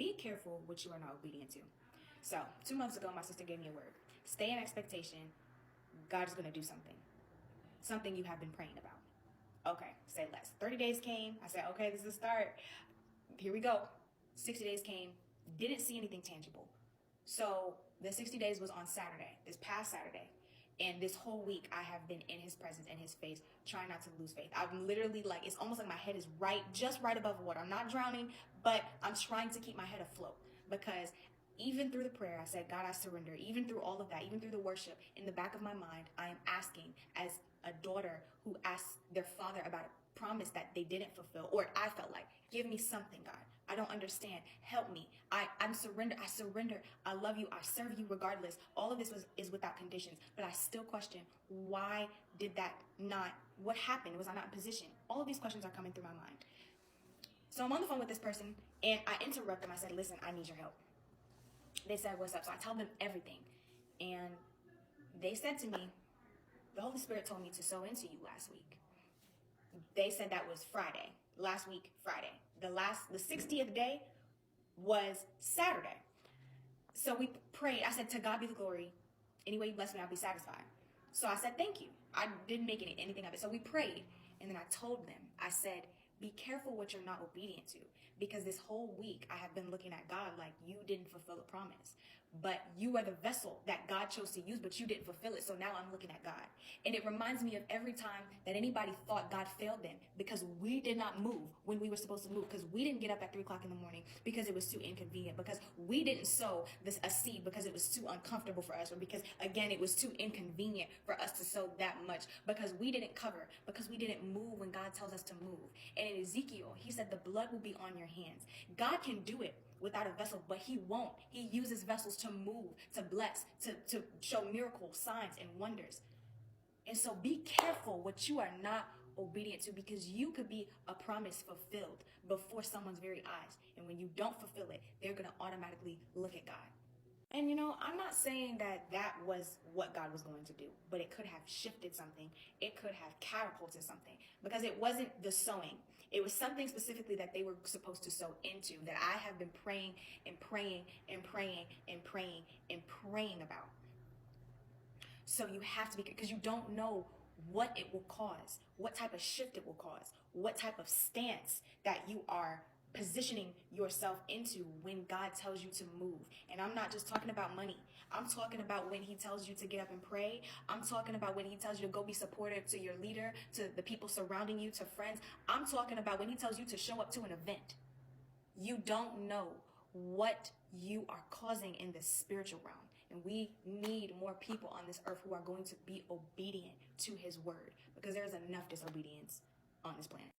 be careful what you are not obedient to. So 2 months ago, my sister gave me a word. Stay in expectation. God is going to do something. Something you have been praying about. Okay, say less. 30 days came. I said, okay, this is the start. Here we go. 60 days came. Didn't see anything tangible. So the 60 days was on Saturday, this past Saturday. And this whole week I have been in his presence, in his face, trying not to lose faith. I'm literally like, it's almost like my head is just right above water. I'm not drowning, but I'm trying to keep my head afloat, because even through the prayer, I said, God, I surrender. Even through all of that, even through the worship, in the back of my mind, I am asking, as a daughter who asks their father about a promise that they didn't fulfill, or I felt like, give me something, God. I don't understand. Help me. I'm surrender. I surrender. I love you. I serve you regardless. All of this is without conditions, but I still question, why did that not, what happened? Was I not in position? All of these questions are coming through my mind. So I'm on the phone with this person and I interrupt them. I said, listen, I need your help. They said, what's up? So I tell them everything. And they said to me, the Holy Spirit told me to sow into you last week. They said that was Friday. Last week, Friday. The 60th day was Saturday. So we prayed. I said, to God be the glory. Any way you bless me, I'll be satisfied. So I said, thank you. I didn't make anything of it. So we prayed. And then I told them, I said, be careful what you're not obedient to, because this whole week I have been looking at God like, you didn't fulfill a promise, but you are the vessel that God chose to use, but you didn't fulfill it. So now I'm looking at God. And it reminds me of every time that anybody thought God failed them because we did not move when we were supposed to move, because we didn't get up at 3 o'clock in the morning because it was too inconvenient, because we didn't sow a seed because it was too uncomfortable for us, or because, again, it was too inconvenient for us to sow that much, because we didn't cover, because we didn't move when God tells us to move. And in Ezekiel, he said the blood will be on your hands. God can do it without a vessel, but he won't. He uses vessels to move, to bless, to show miracles, signs, and wonders. And so be careful what you are not obedient to, because you could be a promise fulfilled before someone's very eyes. And when you don't fulfill it, they're going to automatically look at God. And I'm not saying that that was what God was going to do, but it could have shifted something. It could have catapulted something, because it wasn't the sowing. It was something specifically that they were supposed to sow into, that I have been praying and praying and praying and praying and praying about. So you have to be, because you don't know what it will cause, what type of shift it will cause, what type of stance that you are positioning yourself into when God tells you to move. And I'm not just talking about money. I'm talking about when he tells you to get up and pray. I'm talking about when he tells you to go be supportive to your leader, to the people surrounding you, to friends. I'm talking about when he tells you to show up to an event. You don't know what you are causing in the spiritual realm. And we need more people on this earth who are going to be obedient to his word, because there's enough disobedience on this planet.